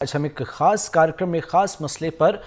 आज हम एक खास कार्यक्रम में खास मसले पर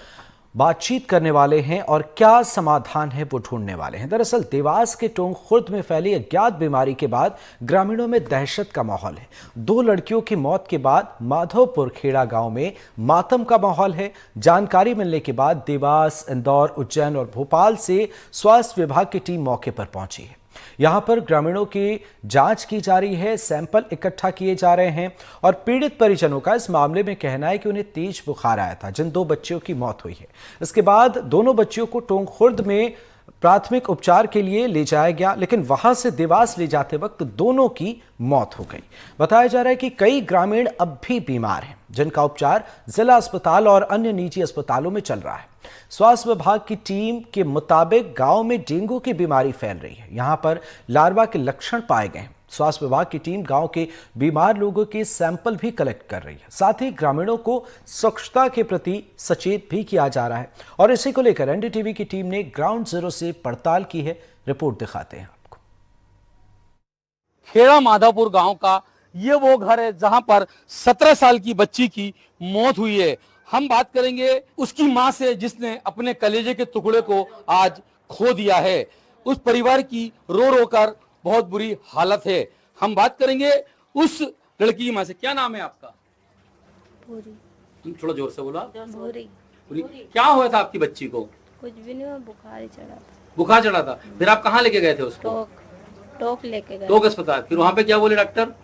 बातचीत करने वाले हैं और क्या समाधान है वो ढूंढने वाले हैं। दरअसल देवास के टोंक खुर्द में फैली अज्ञात बीमारी के बाद ग्रामीणों में दहशत का माहौल है। 2 लड़कियों की मौत के बाद माधोपुर खेड़ा गांव में मातम का माहौल है। जानकारी मिलने के बाद देवास, इंदौर, उज्जैन और भोपाल से स्वास्थ्य विभाग की टीम मौके पर पहुंची है। यहां पर ग्रामीणों की जांच की जा रही है, सैंपल इकट्ठा किए जा रहे हैं और पीड़ित परिजनों का इस मामले में कहना है कि उन्हें तेज बुखार आया था, जिन 2 बच्चियों की मौत हुई है। इसके बाद दोनों बच्चियों को टोंक खुर्द में प्राथमिक उपचार के लिए ले जाया गया, लेकिन वहां से देवास ले जाते वक्त दोनों की मौत हो गई। बताया जा रहा है कि कई ग्रामीण अब भी बीमार हैं, जिनका उपचार जिला अस्पताल और अन्य निजी अस्पतालों में चल रहा है। स्वास्थ्य विभाग की टीम के मुताबिक गांव में डेंगू की बीमारी फैल रही है। यहां पर लार्वा के लक्षण पाए गए हैं। स्वास्थ्य विभाग की टीम गांव के बीमार लोगों के सैंपल भी कलेक्ट कर रही है। साथ ही ग्रामीणों को स्वच्छता के प्रति सचेत भी किया जा रहा है और इसी को लेकर एनडीटीवी की टीम ने ग्राउंड जीरो से पड़ताल की है। रिपोर्ट दिखाते हैं आपको। खेड़ा माधोपुर गांव का ये वो घर है जहां पर 17 साल की बच्ची की मौत हुई है। हम बात करेंगे उसकी मां से, जिसने अपने कलेजे के टुकड़े को आज खो दिया है। उस परिवार की रो रो कर बहुत बुरी हालत है। हम बात करेंगे उस लड़की की मां से। क्या नाम है आपका? पूरी। तुम थोड़ा जोर से बोला। पूरी। पूरी। क्या हुआ था आपकी बच्ची को? कुछ भी नहीं हुआ, बुखार ही चढ़ा था। बुखार चढ़ा था। फिर आप कहाँ लेके गए थे उसको? टोक लेके गए। टोक अस्पताल। फिर वहाँ पे क्या बोले डॉक्टर?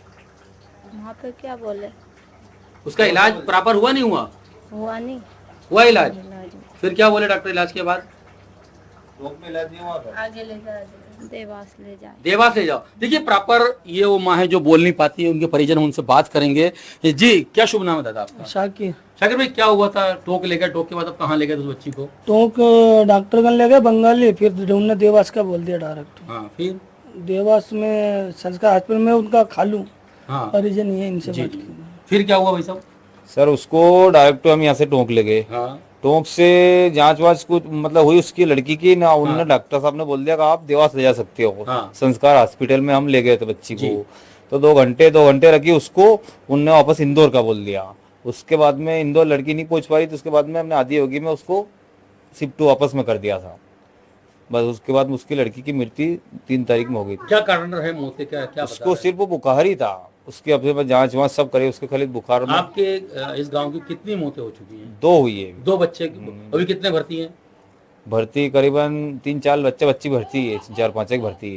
वहाँ पे क्या बोले? उसका इलाज प्रॉपर हुआ नहीं हुआ? हुआ नहीं। हुआ इलाज? इलाज फिर क्या बोले डॉक्टर इलाज के बाद? टोक में इलाज नहीं हुआ था। आगे ले जा, देवास ले जाए। देवास ले जाओ। देखिए प्रॉपर ये वो माँ है जो बोल नहीं पाती है, उनके परिजन, उनसे बात करेंगे। जी, क्या शुभ नाम है दादा आपका? शाकिर। शाकिर भाई, क्या हुआ था? टोक ले गए, टोक के बाद अब कहाँ ले गए उस बच्ची को? टोंक डॉक्टर गन ले गए बंगाली, फिर उन्होंने देवास का बोल दिया डायरेक्ट। हाँ, फिर देवास में संस्कार हॉस्पिटल में उनका खालू हाँ परिजन ही है, इनसे जी। बात की। फिर क्या हुआ भाई साहब? सर उसको डायरेक्ट हम यहाँ से टोंक ले गए। हाँ टोंक से जांच वाच कुछ मतलब हुई उसकी लड़की की ना, उन्होंने डॉक्टर साहब ने बोल दिया कि आप देवास ले जा सकते हो। हाँ। संस्कार हॉस्पिटल में हम ले गए थे बच्ची जी। को, तो 2 घंटे रखी उसको, उनने वापस इंदौर का बोल दिया। उसके बाद में इंदौर लड़की नहीं पहुंच पाई, तो उसके बाद में हमने आधी होगी में उसको शिफ्ट वापस में कर दिया था। बस उसके बाद उसकी लड़की की मृत्यु 3 तारीख में हो गई थी। क्या कारण रहे मौत के? क्या क्या उसको सिर्फ वो बुखार ही था, उसके अपने पास जांच वांच सब करे, उसके खाली बुखार में। आपके इस गांव की कितनी मौतें हो चुकी हैं? 2 हुई है 2 बच्चे। अभी कितने भर्ती हैं? भर्ती करीबन 3-4 बच्ची भर्ती है, 4-5 एक भर्ती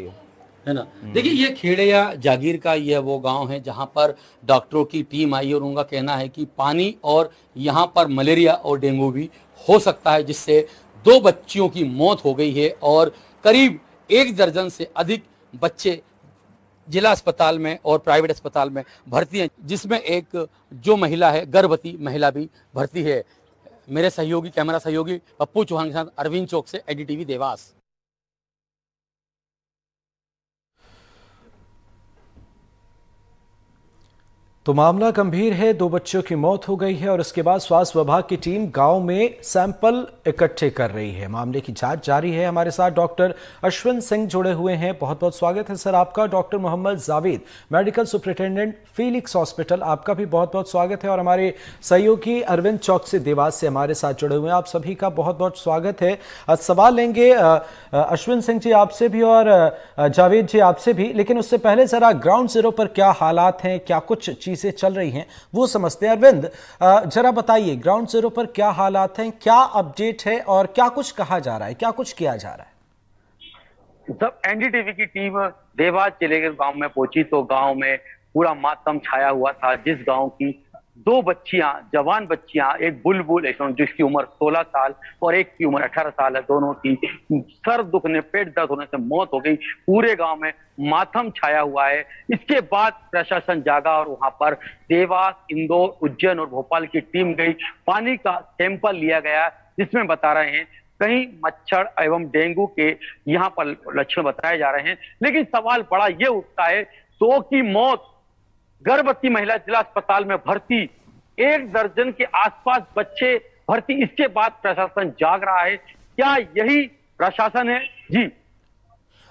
है ना। देखिए ये खेड़े या जागीर का यह वो गांव है जहां पर डॉक्टरों की टीम आई और उनका कहना है कि पानी और यहाँ पर मलेरिया और डेंगू भी हो सकता है, जिससे 2 बच्चियों की मौत हो गई है और करीब 1 दर्जन से अधिक बच्चे जिला अस्पताल में और प्राइवेट अस्पताल में भर्ती हैं, जिसमें एक जो महिला है, गर्भवती महिला भी भर्ती है। मेरे सहयोगी, कैमरा सहयोगी पप्पू चौहान के साथ अरविंद चौक से एनडीटीवी देवास। तो मामला गंभीर है। 2 बच्चों की मौत हो गई है और इसके बाद स्वास्थ्य विभाग की टीम गांव में सैंपल इकट्ठे कर रही है। मामले की जांच जारी है। हमारे साथ डॉक्टर अश्विन सिंह जुड़े हुए हैं। बहुत बहुत स्वागत है सर आपका। Doctor Mohammad Javed, medical superintendent Felix hospital, आपका भी बहुत बहुत स्वागत है। और हमारे सहयोगी अरविंद चौक से देवास से हमारे साथ जुड़े हुए हैं, आप सभी का बहुत बहुत स्वागत है। सवाल लेंगे अश्विन सिंह जी आपसे भी और जावेद जी आपसे भी, लेकिन उससे पहले जरा ग्राउंड जीरो पर क्या हालात हैं, क्या कुछ चीजें चल रही हैं वो समझते हैं। अरविंद, जरा बताइए ग्राउंड जीरो पर क्या हालात हैं, क्या अपडेट है और क्या कुछ कहा जा रहा है, क्या कुछ किया जा रहा है? जब एनडीटीवी की टीम देवास जिले के गांव में पहुंची तो गांव में पूरा मातम छाया हुआ था। जिस गांव की 2 बच्चियां, जवान बच्चियां, एक बुलबुल जिसकी उम्र 16 साल और एक की उम्र 18 साल है, दोनों की सर दुखने, पेट दर्द होने से मौत हो गई। पूरे गांव में मातम छाया हुआ है। इसके बाद प्रशासन जागा और वहां पर देवास, इंदौर, उज्जैन और भोपाल की टीम गई। पानी का सैंपल लिया गया, जिसमें बता रहे हैं कहीं मच्छर एवं डेंगू के यहाँ पर लक्षण बताए जा रहे हैं। लेकिन सवाल बड़ा ये उठता है, 2 की मौत, गर्भवती महिला जिला अस्पताल में भर्ती, 1 दर्जन के आसपास बच्चे भर्ती। इसके बाद प्रशासन जाग रहा है। क्या यही प्रशासन है? जी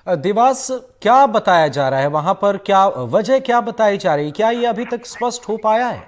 देवास, क्या बताया जा रहा है वहां पर, क्या वजह क्या बताई जा रही है, क्या ये अभी तक स्पष्ट हो पाया है?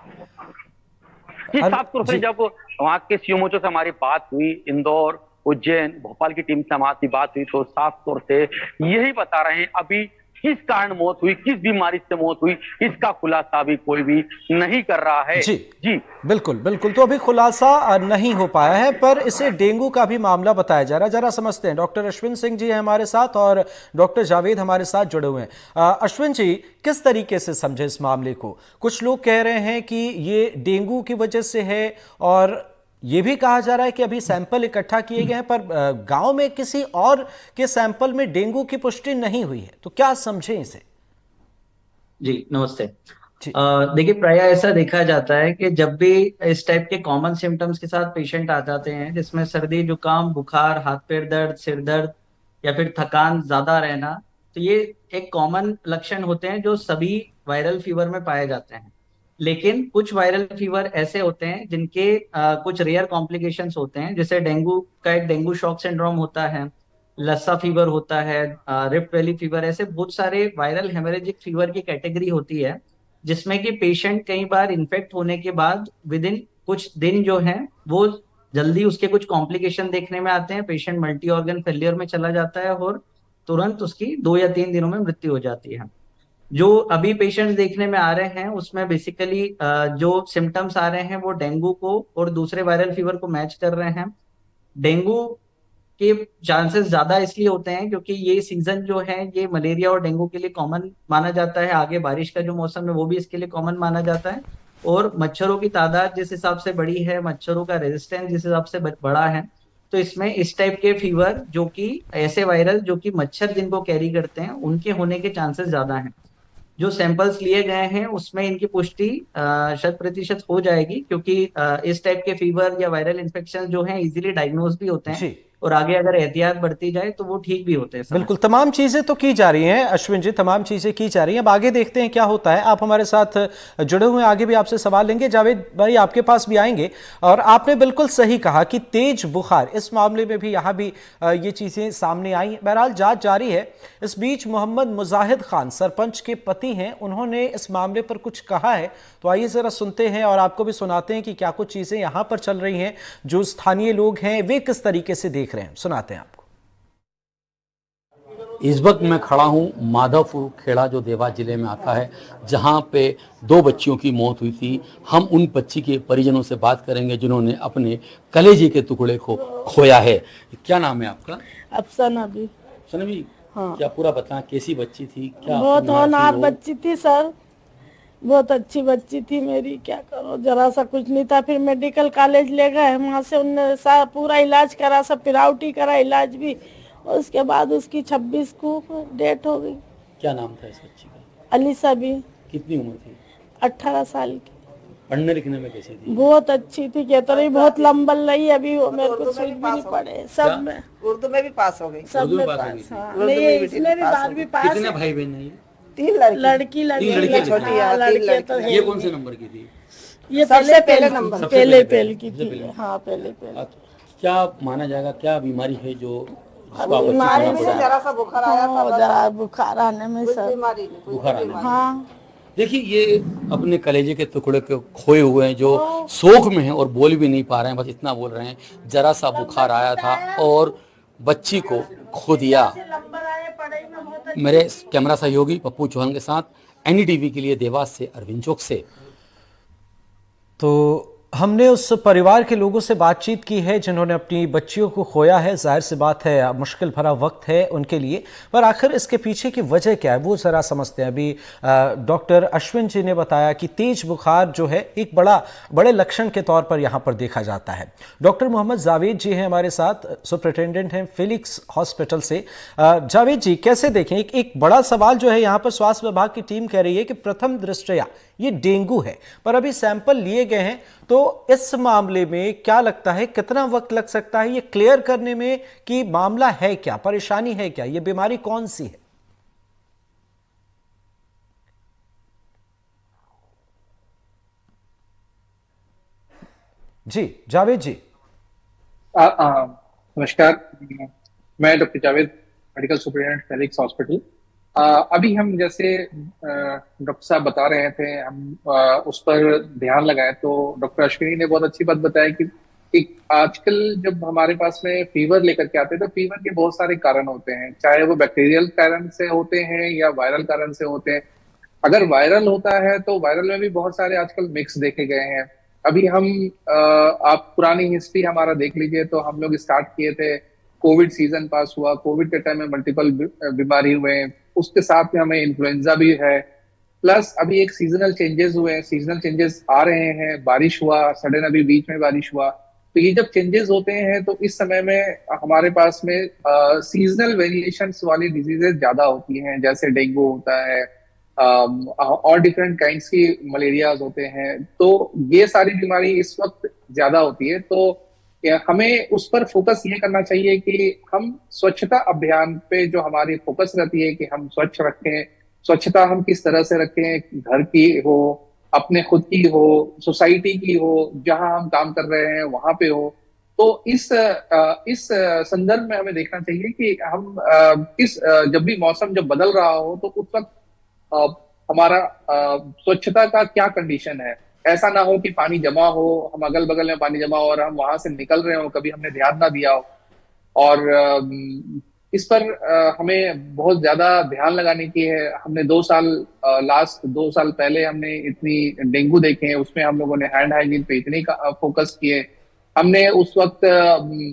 जी, साफ तौर से जब वहाँ के सीएमओ से हमारी बात हुई, इंदौर, उज्जैन, भोपाल की टीम से हमारी बात हुई, तो साफ तौर से यही बता रहे हैं अभी किस कारण मौत हुई, किस बीमारी से मौत हुई, इसका खुलासा अभी कोई भी नहीं कर रहा है। जी जी बिल्कुल बिल्कुल, तो अभी खुलासा नहीं हो पाया है, पर इसे डेंगू का भी मामला बताया जा रहा है। जरा समझते हैं। डॉक्टर अश्विन सिंह जी हैं हमारे साथ और डॉक्टर जावेद हमारे साथ जुड़े हुए हैं। अश्विन जी, किस तरीके से समझे इस मामले को? कुछ लोग कह रहे हैं कि ये डेंगू की वजह से है, और ये भी कहा जा रहा है कि अभी सैंपल इकट्ठा किए गए हैं, पर गांव में किसी और के सैंपल में डेंगू की पुष्टि नहीं हुई है, तो क्या समझें इसे? जी नमस्ते। जी देखिए, प्राय ऐसा देखा जाता है कि जब भी इस टाइप के कॉमन सिम्टम्स के साथ पेशेंट आ जाते हैं, जिसमें सर्दी, जुकाम, बुखार, हाथ पैर दर्द, सिर दर्द या फिर थकान ज्यादा रहना, तो ये एक कॉमन लक्षण होते हैं जो सभी वायरल फीवर में पाए जाते हैं। लेकिन कुछ वायरल फीवर ऐसे होते हैं जिनके कुछ रेयर कॉम्प्लिकेशंस होते हैं, जैसे डेंगू का एक डेंगू शॉक सिंड्रोम होता है, लस्सा फीवर होता है, रिफ्ट वैली फीवर, ऐसे बहुत सारे वायरल हेमोरेजिक फीवर की कैटेगरी होती है, जिसमें कि पेशेंट कई बार इन्फेक्ट होने के बाद विद इन कुछ दिन जो है वो जल्दी उसके कुछ कॉम्प्लिकेशन देखने में आते हैं, पेशेंट मल्टी ऑर्गन फेलियर में चला जाता है और तुरंत उसकी 2 या 3 दिनों में मृत्यु हो जाती है। जो अभी पेशेंट्स देखने में आ रहे हैं उसमें बेसिकली जो सिम्टम्स आ रहे हैं वो डेंगू को और दूसरे वायरल फीवर को मैच कर रहे हैं। डेंगू के चांसेस ज्यादा इसलिए होते हैं क्योंकि ये सीजन जो है ये मलेरिया और डेंगू के लिए कॉमन माना जाता है। आगे बारिश का जो मौसम है वो भी इसके लिए कॉमन माना जाता है, और मच्छरों की तादाद जिस हिसाब से बड़ी है, मच्छरों का रेजिस्टेंस जिस हिसाब से बड़ा है, तो इसमें इस टाइप के फीवर जो कि ऐसे वायरल जो कि मच्छर जिनको कैरी करते हैं उनके होने के चांसेस ज्यादा हैं। जो सैंपल्स लिए गए हैं उसमें इनकी पुष्टि 100% हो जाएगी, क्योंकि इस टाइप के फीवर या वायरल इन्फेक्शन जो हैं इजीली डायग्नोज भी होते हैं, जी और आगे अगर एहतियात बढ़ती जाए तो वो ठीक भी होते हैं समय बिल्कुल, तमाम चीजें तो की जा रही हैं अश्विन जी, तमाम चीजें की जा रही हैं। अब आगे देखते हैं क्या होता है। आप हमारे साथ जुड़े हुए हैं, आगे भी आपसे सवाल लेंगे। जावेद भाई, आपके पास भी आएंगे। और आपने बिल्कुल सही कहा कि तेज बुखार, इस मामले में भी यहाँ भी ये चीजें सामने आई। बहरहाल जांच जारी है। इस बीच मोहम्मद मुजाहिद खान सरपंच के पति हैं, उन्होंने इस मामले पर कुछ कहा है, तो आइए जरा सुनते हैं और आपको भी सुनाते हैं कि क्या कुछ चीजें यहाँ पर चल रही हैं, जो स्थानीय लोग हैं वे किस तरीके से देख रहे हैं। सुनाते हैं आपको। इस वक्त मैं खड़ा हूँ माधवपुर खेड़ा, जो देवास जिले में आता है, जहाँ पे 2 बच्चियों की मौत हुई थी। हम उन बच्ची के परिजनों से बात करेंगे जिन्होंने अपने कलेजे के टुकड़े को खोया है। क्या नाम है आपका? अफसाना भी। सनवी, हाँ। क्या पूरा बताएं, कैसी बच्ची थी? क्या बहुत होनहार होनहार थी वो? बच्ची थी सर, बहुत अच्छी बच्ची थी मेरी। क्या करो, जरा सा कुछ नहीं था। फिर मेडिकल कॉलेज ले गए, वहाँ से उनने पूरा इलाज करा, सब पिराउटी करा, इलाज भी। और उसके बाद उसकी 26 को डेथ हो गई। क्या नाम था इस बच्ची का? अलीसा भी। कितनी उम्र थी? 18 साल की। पढ़ने लिखने में कैसी थी? बहुत अच्छी थी, कहते रही बहुत लंबल रही। अभी वो मेरे को सूझ भी नहीं पड़े। सब में उर्दू में भी पास हो गई। सब उर्दू में में पास हो पास। गई। हाँ, उर्दू नहीं, में भी इसमें भी 12वीं पास कितने है। भाई बहन है ये? 3 लड़की। लड़की तीन लड़कियां छोटी छोटी, हाँ, लड़के 3 तो ये है कौन ही। से नंबर की थी? ये सबसे पहले नंबर। सबसे पहले पहले की सबसे थी। पहले। हाँ, पहले। क्या माना जाएगा, क्या बीमारी है जो जिसको आप बच्ची बीमारी खाना में पड़ा? जरा सा बुखार आया था, बस। जरा बुखार आने में कोई सर। बीमारी नहीं, कोई बुखार आने में। बीमारी हाँ, देखिए, ये अपने कलेजे के टुकड़े के खोए हुए हैं, जो शोक में हैं और बोल भी नहीं पा रहे हैं, बस इतना बोल रहे हैं, जरा सा बुखार आया था और बच्ची को खो दिया। नंबर आए पढ़ाई में बहुत अच्छे। मेरे कैमरा सहयोगी पप्पू चौहान के साथ एनडीटीवी के लिए देवास से अरविंद चौक से। तो हमने उस परिवार के लोगों से बातचीत की है जिन्होंने अपनी बच्चियों को खोया है। जाहिर सी बात है, मुश्किल भरा वक्त है उनके लिए, पर आखिर इसके पीछे की वजह क्या है वो ज़रा समझते हैं। अभी डॉक्टर अश्विन जी ने बताया कि तेज बुखार जो है एक बड़े लक्षण के तौर पर यहाँ पर देखा जाता है। डॉक्टर मोहम्मद जावेद जी हैं हमारे साथ, सुपरिटेंडेंट हैं फिलिक्स हॉस्पिटल से। जावेद जी, कैसे देखें, एक बड़ा सवाल जो है यहाँ पर स्वास्थ्य विभाग की टीम कह रही है कि प्रथम दृष्टया ये डेंगू है, पर अभी सैंपल लिए गए हैं, तो इस मामले में क्या लगता है कितना वक्त लग सकता है ये क्लियर करने में कि मामला है क्या, परेशानी है क्या, ये बीमारी कौन सी है? जी जावेद जी। नमस्कार, मैं doctor Javed, medical superintendent Felix hospital. अभी हम जैसे डॉक्टर साहब बता रहे थे, हम उस पर ध्यान लगाए तो डॉक्टर अश्विनी ने बहुत अच्छी बात बताया कि एक आजकल जब हमारे पास में फीवर लेकर के आते हैं तो फीवर के बहुत सारे कारण होते हैं, चाहे वो बैक्टीरियल कारण से होते हैं या वायरल कारण से होते हैं। अगर वायरल होता है तो वायरल में भी बहुत सारे आजकल मिक्स देखे गए हैं। अभी हम आप पुरानी हिस्ट्री हमारा देख लीजिए तो हम लोग स्टार्ट किए थे, कोविड सीजन पास हुआ, कोविड के टाइम में मल्टीपल बीमारी हुए, उसके साथ में हमें इन्फ्लुएंजा भी है, प्लस अभी एक सीजनल चेंजेस हुए हैं, सीजनल चेंजेस आ रहे हैं, बारिश हुआ सडन, अभी बीच में बारिश हुआ। तो ये जब चेंजेस होते हैं तो इस समय में हमारे पास में सीजनल वेरिएशंस वाली डिजीजेस ज्यादा होती हैं, जैसे डेंगू होता है, और डिफरेंट काइंड्स की मलेरियाज होते हैं। तो ये सारी बीमारी इस वक्त ज्यादा होती है। तो हमें उस पर फोकस ये करना चाहिए कि हम स्वच्छता अभियान पे जो हमारी फोकस रहती है कि हम स्वच्छ रखें। स्वच्छता हम किस तरह से रखें, घर की हो, अपने खुद की हो, सोसाइटी की हो, जहां हम काम कर रहे हैं वहां पे हो। तो इस संदर्भ में हमें देखना चाहिए कि हम जब भी मौसम जब बदल रहा हो तो उस वक्त अ, हमारा स्वच्छता का क्या कंडीशन है। ऐसा ना हो कि पानी जमा हो, हम अगल बगल में पानी जमा हो और हम वहां से निकल रहे हो, कभी हमने ध्यान ना दिया हो। और इस पर हमें बहुत ज्यादा ध्यान लगाने की है। हमने लास्ट 2 साल पहले हमने इतनी डेंगू देखे हैं, उसमें हम लोगों ने हैंड हाइजीन पे इतने फोकस किए, हमने उस वक्त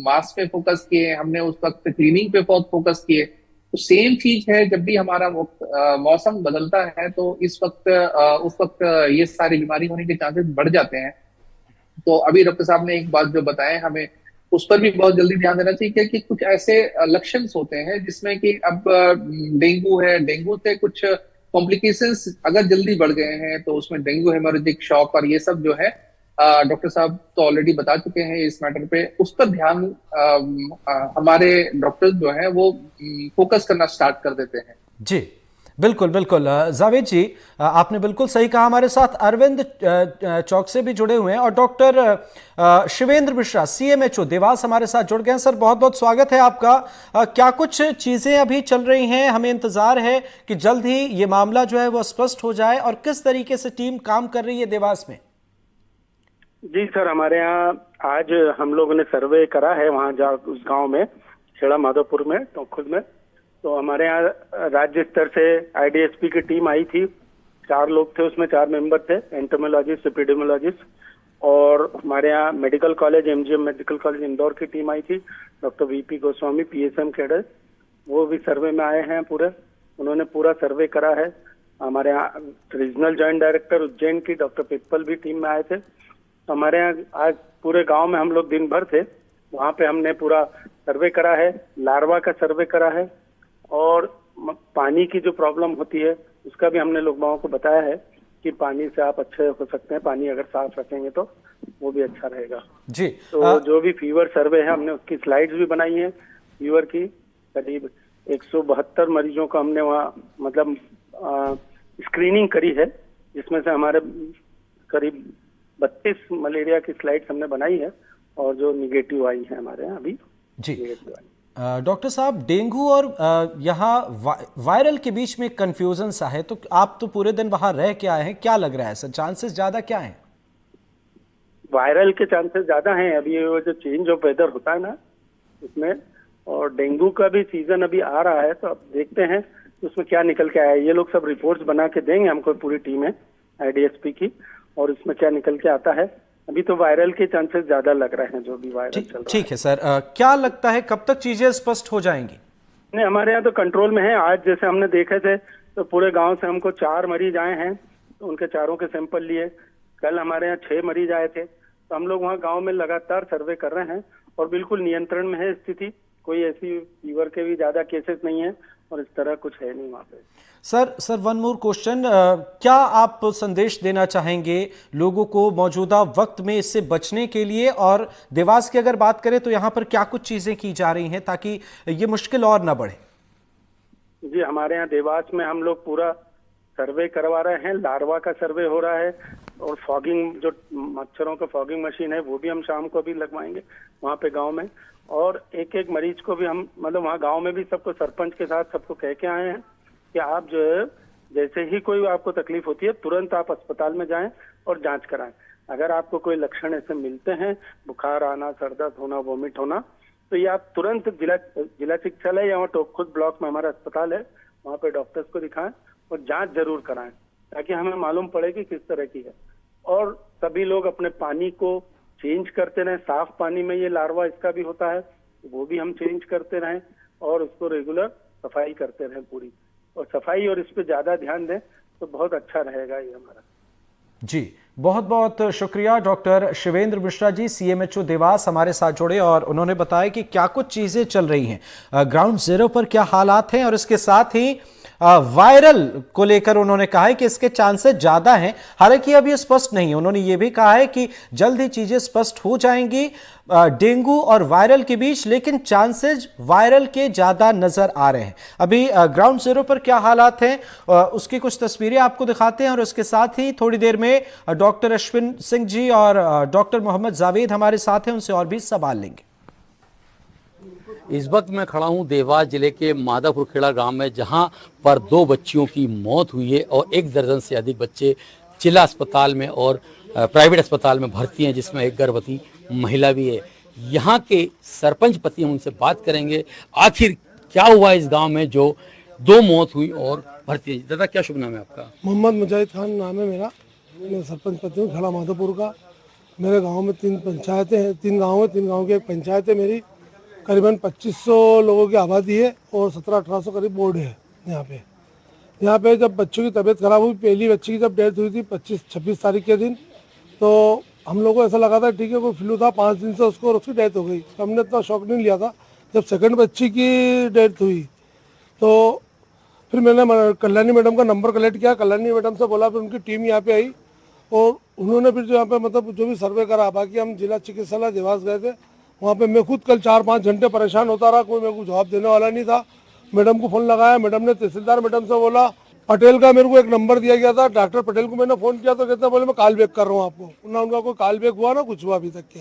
मास्क पे फोकस किए, हमने उस वक्त क्लीनिंग पे बहुत फोकस किए। तो सेम चीज है, जब भी हमारा मौसम बदलता है तो उस वक्त ये सारी बीमारी होने के चांसेस बढ़ जाते हैं। तो अभी डॉक्टर साहब ने एक बात जो बताए, हमें उस पर भी बहुत जल्दी ध्यान देना चाहिए कि कुछ ऐसे लक्षण होते हैं जिसमें कि अब डेंगू है, डेंगू से कुछ कॉम्प्लिकेशंस अगर जल्दी बढ़ गए हैं तो उसमें डेंगू हेमोरेजिक शॉक और ये सब जो है डॉक्टर साहब तो ऑलरेडी बता चुके हैं इस मैटर पे। उस पर ध्यान हमारे डॉक्टर्स जो हैं वो फोकस करना स्टार्ट कर देते हैं। जी बिल्कुल बिल्कुल। जावेद जी, आपने बिल्कुल सही कहा। हमारे साथ अरविंद चौक से भी जुड़े हुए हैं और डॉक्टर शिवेंद्र मिश्रा CMHO देवास हमारे साथ जुड़ गए हैं। सर बहुत बहुत स्वागत है आपका। क्या कुछ चीजें अभी चल रही हैं, हमें इंतजार है कि जल्द ही ये मामला जो है वो स्पष्ट हो जाए, और किस तरीके से टीम काम कर रही है देवास में? जी सर, हमारे यहाँ आज हम लोगों ने सर्वे करा है वहाँ उस गांव में, खेड़ा माधोपुर में, तो खुद में। तो हमारे यहाँ राज्य स्तर से IDSP की टीम आई थी, 4 लोग थे उसमें, 4 मेंबर थे, एंटोमोलॉजिस्ट, एपिडेमियोलॉजिस्ट, और हमारे यहाँ medical college MGM medical college Indore की टीम आई थी, doctor VP Goswami PSM cadre, वो भी सर्वे में आए हैं पूरे, उन्होंने पूरा सर्वे करा है। हमारे यहाँ रीजनल जॉइंट डायरेक्टर उज्जैन की डॉक्टर पिप्पल भी टीम में आए थे। तो हमारे यहाँ आज पूरे गांव में हम लोग दिन भर थे, वहाँ पे हमने पूरा सर्वे करा है, लार्वा का सर्वे करा है, और पानी की जो प्रॉब्लम होती है उसका भी हमने लोगों को बताया है कि पानी से आप अच्छे हो सकते हैं, पानी अगर साफ रखेंगे तो वो भी अच्छा रहेगा जी। तो जो भी फीवर सर्वे है हमने उसकी स्लाइड्स भी बनाई है फीवर की। करीब 172 मरीजों को हमने वहाँ मतलब स्क्रीनिंग करी है, जिसमें से हमारे करीब 32 मलेरिया की स्लाइड्स हमने बनाई है, और जो निगेटिव आई है हमारे यहाँ अभी जी। डॉक्टर साहब, डेंगू और यहाँ वायरल के बीच में कंफ्यूजन सा है, तो आप तो पूरे दिन वहां रह के आए हैं, क्या लग रहा है सर, चांसेस ज्यादा क्या हैं? वायरल के चांसेस ज्यादा हैं, अभी वो जो चेंज ऑफ वेदर होता है ना उसमें, और डेंगू का भी सीजन अभी आ रहा है, तो अब देखते हैं उसमें क्या निकल के आया है। ये लोग सब रिपोर्ट्स बना के देंगे हमको, पूरी टीम है IDSP की, और इसमें क्या निकल के आता है। अभी तो वायरल के चांसेस ज्यादा लग रहे हैं, जो भी वायरल चल रहा है। ठीक है सर, क्या लगता है कब तक चीजें स्पष्ट हो जाएंगी? नहीं, हमारे यहाँ तो कंट्रोल में है। आज जैसे हमने देखे थे तो पूरे गांव से हमको 4 मरीज आए हैं, तो उनके चारों के सैंपल लिए। कल हमारे यहाँ 6 मरीज आए थे, तो हम लोग वहाँ गांव में लगातार सर्वे कर रहे हैं, और बिल्कुल नियंत्रण में है स्थिति, कोई ऐसी फीवर के भी ज्यादा केसेस नहीं है, और इस तरह कुछ है नहीं वहाँ पे। सर वन मोर क्वेश्चन, क्या आप संदेश देना चाहेंगे लोगों को मौजूदा वक्त में इससे बचने के लिए, और देवास की अगर बात करें तो यहाँ पर क्या कुछ चीजें की जा रही हैं ताकि ये मुश्किल और ना बढ़े? जी, हमारे यहाँ देवास में हम लोग पूरा सर्वे करवा रहे हैं, लार्वा का सर्वे हो रहा है, और फॉगिंग जो मच्छरों का फॉगिंग मशीन है वो भी हम शाम को भी लगवाएंगे वहाँ पे गांव में। और एक एक मरीज को भी हम मतलब वहाँ गांव में भी सबको सरपंच के साथ सबको कह के आए हैं कि आप जो है जैसे ही कोई आपको तकलीफ होती है तुरंत आप अस्पताल में जाएं और जांच कराएं। अगर आपको कोई लक्षण ऐसे मिलते हैं, बुखार आना, सर दर्द होना, वोमिट होना, तो ये आप तुरंत जिला चिकित्सालय या वहाँ खुद ब्लॉक में हमारा अस्पताल है, वहाँ पे डॉक्टर्स को दिखाएं और जांच जरूर कराएं ताकि हमें मालूम पड़े कि किस तरह की है। और सभी लोग अपने पानी को चेंज करते रहें। साफ पानी में ये लार्वा इसका भी होता है, वो भी हम चेंज करते रहें और उसको रेगुलर सफाई करते रहें पूरी। और सफाई और इस पे ज्यादा ध्यान दें तो बहुत अच्छा रहेगा ये हमारा। जी, बहुत बहुत शुक्रिया डॉक्टर शिवेंद्र मिश्रा जी, सीएमएचओ देवास हमारे साथ जुड़े और उन्होंने बताया कि क्या कुछ चीजें चल रही हैं, ग्राउंड जीरो पर क्या हालात हैं और इसके साथ ही वायरल को लेकर उन्होंने कहा है कि इसके चांसेस ज्यादा हैं। हालांकि अब ये स्पष्ट नहीं है। उन्होंने ये भी कहा है कि जल्द ही चीजें स्पष्ट हो जाएंगी डेंगू और वायरल के बीच, लेकिन चांसेस वायरल के ज्यादा नजर आ रहे हैं। अभी ग्राउंड जीरो पर क्या हालात हैं उसकी कुछ तस्वीरें आपको दिखाते हैं और उसके साथ ही थोड़ी देर में डॉक्टर अश्विन सिंह जी और डॉक्टर मोहम्मद जावेद हमारे साथ हैं, उनसे और भी सवाल लेंगे। इस वक्त मैं खड़ा हूं देवास जिले के माधवपुर खेड़ा गांव में, जहां पर 2 बच्चियों की मौत हुई है और 1 दर्जन से अधिक बच्चे जिला अस्पताल में और प्राइवेट अस्पताल में भर्ती हैं, जिसमें एक गर्भवती महिला भी है। यहाँ के सरपंच पति, हम उनसे बात करेंगे आखिर क्या हुआ इस गांव में जो 2 मौत हुई और भर्ती है। दादा, क्या शुभ नाम है आपका? मोहम्मद मुजाहिद खान नाम है मेरा। मैं सरपंच पति हूँ खेड़ा माधोपुर का। मेरे गांव में 3 पंचायतें हैं, 3 गाँव है, 3 गाँव की एक पंचायत है मेरी। करीबन 2500 लोगों की आबादी है और 1700-1800 करीब बोर्ड है यहाँ पे। जब बच्चों की तबीयत खराब हुई, पहली बच्ची की जब डेथ हुई थी 26 तारीख के दिन, तो हम लोगों को ऐसा लगा था ठीक है कोई फ्लू था, 5 दिन से उसको और उसकी डेथ हो गई। तो हमने इतना शौक नहीं लिया था। जब सेकंड बच्ची की डेथ हुई तो फिर मैंने कल्याणी मैडम का नंबर कलेक्ट किया, कल्याणी मैडम से बोला, फिर उनकी टीम यहाँ पे आई और उन्होंने फिर जो यहाँ पे मतलब जो भी सर्वे करा। बाकी हम जिला चिकित्सालय देवास गए थे, वहाँ पे मैं खुद कल 4-5 घंटे परेशान होता रहा, कोई मेरे को जवाब देने वाला नहीं था। मैडम को फ़ोन लगाया, मैडम ने तहसीलदार मैडम से बोला, पटेल का मेरे को एक नंबर दिया गया था, डॉक्टर पटेल को मैंने फ़ोन किया तो कहते बोले मैं कॉल बैक कर रहा हूँ आपको। ना उनका कोई कॉल बैक हुआ ना कुछ हुआ अभी तक के।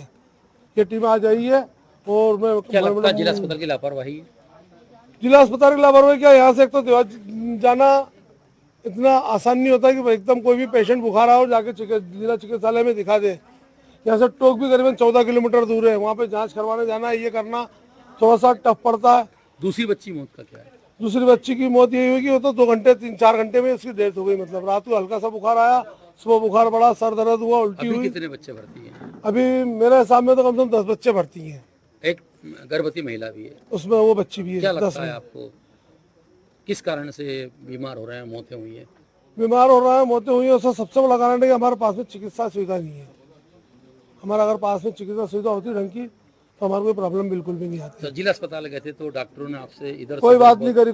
ये टीम आ जाई है और मैं क्या लगता है जिला अस्पताल की लापरवाही? जिला अस्पताल की लापरवाही क्या, यहाँ से एक तो देवास जाना इतना आसान नहीं होता कि एकदम कोई भी पेशेंट बुखार आओ जाके जिला चिकित्सालय में दिखा दे। यहाँ से टोक भी करीबन 14 किलोमीटर दूर है, वहाँ पे जांच करवाने जाना, ये करना थोड़ा सा टफ पड़ता है। दूसरी बच्ची मौत का क्या है? दूसरी बच्ची की मौत यही हुई कि वो तो 2 घंटे 3-4 घंटे में उसकी डेथ हो गई। मतलब रात को हल्का सा बुखार आया, सुबह बुखार बढ़ा, सर दर्द हुआ, उल्टी हुई। कितने बच्चे भर्ती हैं? अभी मेरे हिसाब में तो कम से कम 10 बच्चे भर्ती हैं। एक गर्भवती महिला भी है, उसमें वो बच्ची भी है। क्या लगता है आपको किस कारण से बीमार हो रहे हैं, मौतें हुई है? बीमार हो रहा है, मौतें हुई है, उसका सबसे बड़ा कारण है कि हमारे पास में चिकित्सा सुविधा नहीं है। हमारा अगर पास में चिकित्सा सुविधा होती ढंग की तो हमारे कोई प्रॉब्लम बिल्कुल भी नहीं आती। तो जिला अस्पताल गए थे तो डॉक्टरों ने आपसे इधर कोई बात नहीं करी,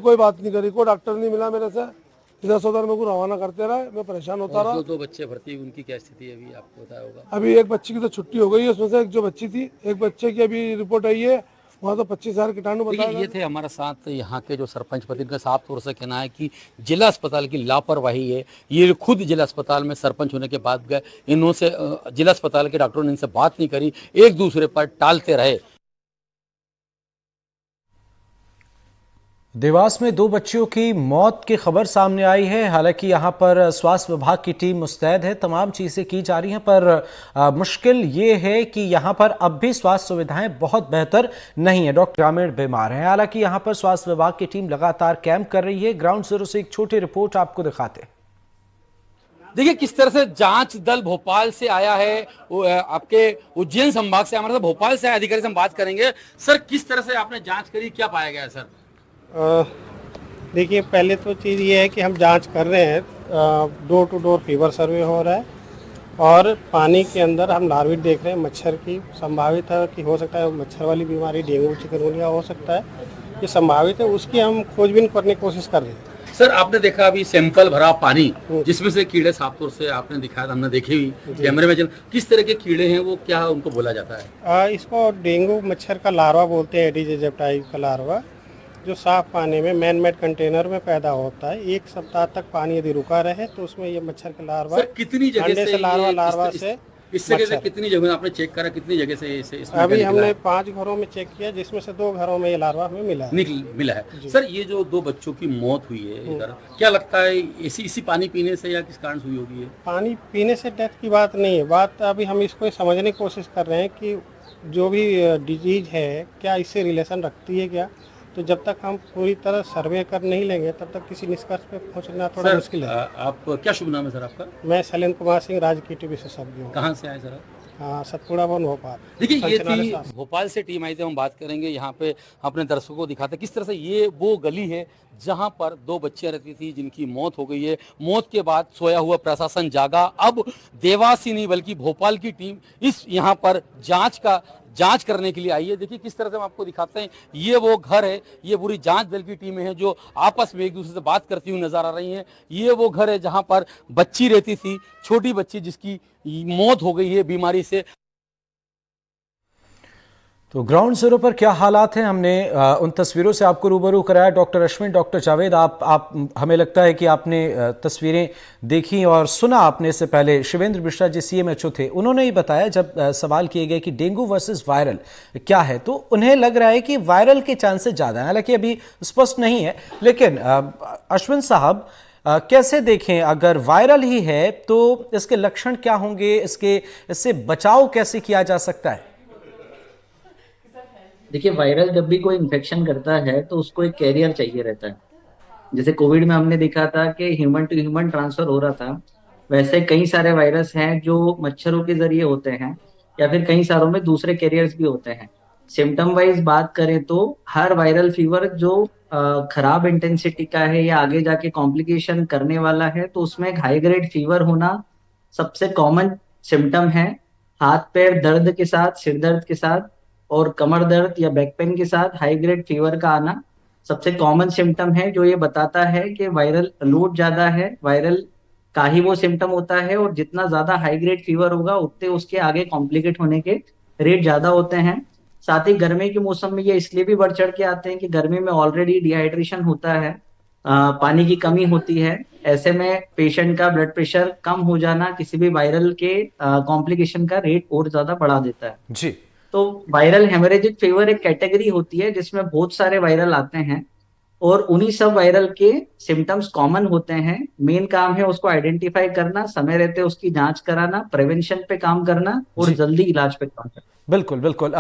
कोई डॉक्टर नहीं मिला मेरे से। इधर से उधर मेरे को रवाना करते रहे, मैं परेशान होता रहा। 2 बच्चे भर्ती, उनकी क्या स्थिति है अभी आपको बताया होगा? अभी एक बच्ची की तो छुट्टी हो गई है, उसमें से एक जो बच्ची थी, एक बच्चे की अभी रिपोर्ट आई है, वहाँ तो 25,000 कीटाणु बताया। ये थे हमारे साथ यहाँ के जो सरपंच पति, इनका साफ तौर से कहना है कि जिला अस्पताल की लापरवाही है। ये खुद जिला अस्पताल में सरपंच होने के बाद गए, इन्होंने जिला अस्पताल के डॉक्टरों ने इनसे बात नहीं करी, एक दूसरे पर टालते रहे। देवास में 2 बच्चियों की मौत की खबर सामने आई है। हालांकि यहां पर स्वास्थ्य विभाग की टीम मुस्तैद है, तमाम चीज़ें की जा रही हैं, पर मुश्किल ये है कि यहां पर अब भी स्वास्थ्य सुविधाएं बहुत बेहतर नहीं है। डॉक्टर ग्रामीण बीमार हैं। हालांकि यहां पर स्वास्थ्य विभाग की टीम लगातार कैंप कर रही है। ग्राउंड जीरो से एक छोटी रिपोर्ट आपको दिखाते हैं। देखिए किस तरह से जांच दल भोपाल से आया है, आपके उज्जैन संभाग से हमारे साथ भोपाल से आए अधिकारी से हम बात करेंगे। सर, किस तरह से आपने जांच करी, क्या पाया गया है सर? देखिए, पहले तो चीज़ ये है कि हम जांच कर रहे हैं, डोर टू डोर फीवर सर्वे हो रहा है और पानी के अंदर हम लार्वा देख रहे हैं मच्छर की। संभावित है कि हो सकता है मच्छर वाली बीमारी डेंगू चिकनगुनिया हो सकता है, ये संभावित है, उसकी हम खोजबीन करने की कोशिश कर रहे हैं। सर, आपने देखा अभी सैंपल भरा पानी जिसमें से कीड़े साफ तौर से आपने दिखाया, हमने देखे भी कैमरे में। किस तरह के कीड़े हैं वो, क्या उनको बोला जाता है? इसको डेंगू मच्छर का लार्वा बोलते हैं, एडिस एजिप्टाई का लार्वा, जो साफ पानी में मैन मेड कंटेनर में पैदा होता है। 1 सप्ताह तक पानी यदि रुका रहे तो उसमें ये मच्छर के लार्वा कितनी जगह से लार्वा से इस जगह से मच्छर। कितनी जगह आपने चेक करा, कितनी जगह से इसे इसमें अभी क्या निकला हमने है? 5 घरों में चेक किया, जिसमें से 2 घरों में ये लार्वा हमें मिला है। मिला है। सर, ये जो 2 बच्चों की मौत हुई है इधर, क्या लगता है इसी पानी पीने से या किस कारण से हुई होगी ये? पानी पीने से डेथ की बात नहीं है, बात अभी हम इसको समझने की कोशिश कर रहे हैं कि जो भी डिजीज है क्या इससे रिलेशन रखती है क्या। तो जब तक हम पूरी तरह सर्वे कर नहीं लेंगे तब तक किसी निष्कर्ष पे पहुंचना थोड़ा मुश्किल है। आप क्या शुभ नाम है सर आपका? मैं शैलेंद्र कुमार सिंह, राजकीय टी विशेषज्ञ हूँ। कहाँ से आए सर आप? हाँ, सतपुड़ा भवन भोपाल। देखिए, ये संचनालय थी शास्त्र। भोपाल से टीम आई थी। हम बात करेंगे यहाँ पे अपने दर्शकों को दिखाते किस तरह से ये वो गली है जहाँ पर 2 बच्चियां रहती थी जिनकी मौत हो गई है। मौत के बाद सोया हुआ प्रशासन जागा। अब देवास ही नहीं बल्कि भोपाल की टीम इस यहाँ पर जांच करने के लिए आई है। देखिए किस तरह से हम आपको दिखाते हैं। ये वो घर है, ये पूरी जांच दल की टीमें हैं जो आपस में एक दूसरे से बात करती हुई नजर आ रही हैं। ये वो घर है जहां पर बच्ची रहती थी, छोटी बच्ची जिसकी मौत हो गई है बीमारी से। तो ग्राउंड जीरो पर क्या हालात हैं, हमने उन तस्वीरों से आपको रूबरू कराया। डॉक्टर अश्विन, डॉक्टर जावेद, आप हमें लगता है कि आपने तस्वीरें देखी और सुना आपने। इससे पहले शिवेंद्र मिश्रा जी CMHO थे, उन्होंने ही बताया जब सवाल किए गए कि डेंगू वर्सेस वायरल क्या है, तो उन्हें लग रहा है कि वायरल के चांसेस ज़्यादा हैं। हालांकि अभी स्पष्ट नहीं है, लेकिन अश्विन साहब कैसे देखें, अगर वायरल ही है तो इसके लक्षण क्या होंगे, इससे बचाव कैसे किया जा सकता है? देखिए, वायरल जब भी कोई इन्फेक्शन करता है तो उसको एक कैरियर चाहिए रहता है। जैसे कोविड में हमने देखा था कि ह्यूमन टू ह्यूमन ट्रांसफर हो रहा था, वैसे कई सारे वायरस हैं जो मच्छरों के जरिए होते हैं या फिर कई सारों में दूसरे कैरियर्स भी होते हैं। सिम्टम वाइज बात करें तो हर वायरल फीवर जो खराब इंटेंसिटी का है या आगे जाके कॉम्प्लिकेशन करने वाला है, तो उसमें एक हाई ग्रेड फीवर होना सबसे कॉमन सिम्टम है। हाथ पैर दर्द के साथ, सिर दर्द के साथ और कमर दर्द या बैक पेन के साथ हाई ग्रेड फीवर का आना सबसे कॉमन सिम्टम है, जो ये बताता है कि वायरल लोड ज्यादा है। वायरल का ही वो सिम्टम होता है और जितना ज्यादा हाई ग्रेड फीवर होगा उतने उसके आगे कॉम्प्लिकेट होने के रेट ज्यादा होते हैं। साथ ही गर्मी के मौसम में ये इसलिए भी बढ़ चढ़ के आते हैं कि गर्मी में ऑलरेडी डिहाइड्रेशन होता है, पानी की कमी होती है। ऐसे में पेशेंट का ब्लड प्रेशर कम हो जाना किसी भी वायरल के कॉम्प्लिकेशन का रेट और ज्यादा बढ़ा देता है जी। तो वायरल हेमोरेजिक फीवर एक कैटेगरी होती है जिसमें बहुत सारे वायरल आते हैं और उन्हीं सब वायरल के सिम्टम्स कॉमन होते हैं। मेन काम है उसको आइडेंटिफाई करना, समय रहते उसकी जांच कराना, प्रिवेंशन पे काम करना और जल्दी इलाज पे काम करना। बिल्कुल बिल्कुल।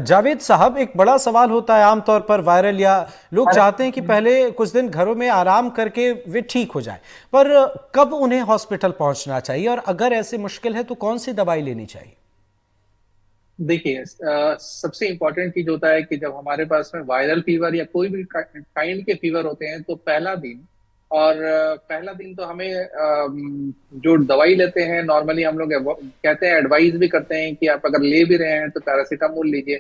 जावेद साहब, एक बड़ा सवाल होता है आमतौर पर वायरल, या लोग चाहते हैं कि पहले कुछ दिन घरों में आराम करके वे ठीक हो जाए, पर कब उन्हें हॉस्पिटल पहुंचना चाहिए और अगर ऐसे मुश्किल है तो कौन सी दवाई लेनी चाहिए? देखिए, सबसे इम्पोर्टेंट चीज होता है कि जब हमारे पास में वायरल फीवर या कोई भी काइंड के फीवर होते हैं तो पहला दिन तो हमें जो दवाई लेते हैं नॉर्मली हम लोग कहते हैं, एडवाइज भी करते हैं कि आप अगर ले भी रहे हैं तो पैरासीटामोल लीजिए,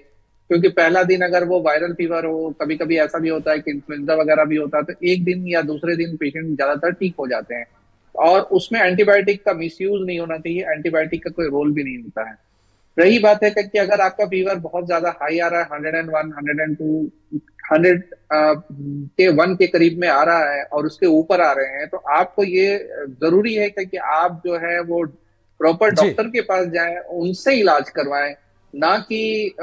क्योंकि पहला दिन अगर वो वायरल फीवर हो, कभी कभी ऐसा भी होता है कि इन्फ्लुएंजा वगैरह भी होता है, तो एक दिन या दूसरे दिन पेशेंट ज्यादातर ठीक हो जाते हैं और उसमें एंटीबायोटिक का मिसयूज नहीं होना चाहिए, एंटीबायोटिक का कोई रोल भी नहीं होता है। रही बात है कि अगर आपका फीवर बहुत ज्यादा हाई आ रहा है, 101, 102, 100 के करीब में आ रहा है और उसके ऊपर आ रहे हैं, तो आपको ये जरूरी है कि आप जो है वो प्रॉपर डॉक्टर के पास जाएं, उनसे इलाज करवाएं, ना कि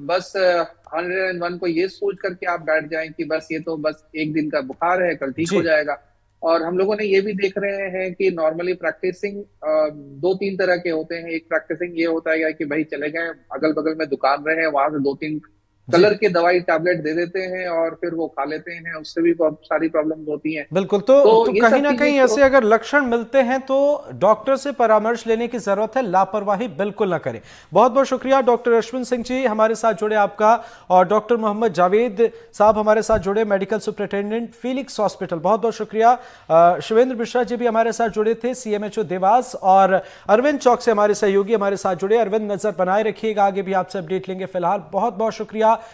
बस 101 को ये सोच करके आप बैठ जाएं कि बस ये तो बस एक दिन का बुखार है, कल ठीक हो जाएगा। और हम लोगों ने ये भी देख रहे हैं कि नॉर्मली प्रैक्टिसिंग 2-3 तरह के होते हैं। एक प्रैक्टिसिंग ये होता है कि भाई चले गए, अगल बगल में दुकान रहे, वहां से 2-3 कलर के दवाई टैबलेट दे देते हैं और फिर वो खा लेते हैं, उससे भी बहुत सारी प्रॉब्लम्स होती हैं। बिल्कुल। तो कहीं ना कहीं ऐसे अगर लक्षण मिलते हैं तो डॉक्टर से परामर्श लेने की जरूरत है, लापरवाही बिल्कुल ना करें। बहुत बहुत शुक्रिया डॉक्टर अश्विन सिंह जी हमारे साथ जुड़े आपका, और डॉक्टर मोहम्मद जावेद साहब हमारे साथ जुड़े, मेडिकल सुपरिटेंडेंट फीलिक्स हॉस्पिटल, बहुत बहुत शुक्रिया। शिवेंद्र मिश्रा जी भी हमारे साथ जुड़े थे, CMHO देवास, और अरविंद चौक से हमारे सहयोगी हमारे साथ जुड़े। अरविंद, नजर बनाए रखिएगा, आगे भी आपसे अपडेट लेंगे। फिलहाल बहुत बहुत शुक्रिया।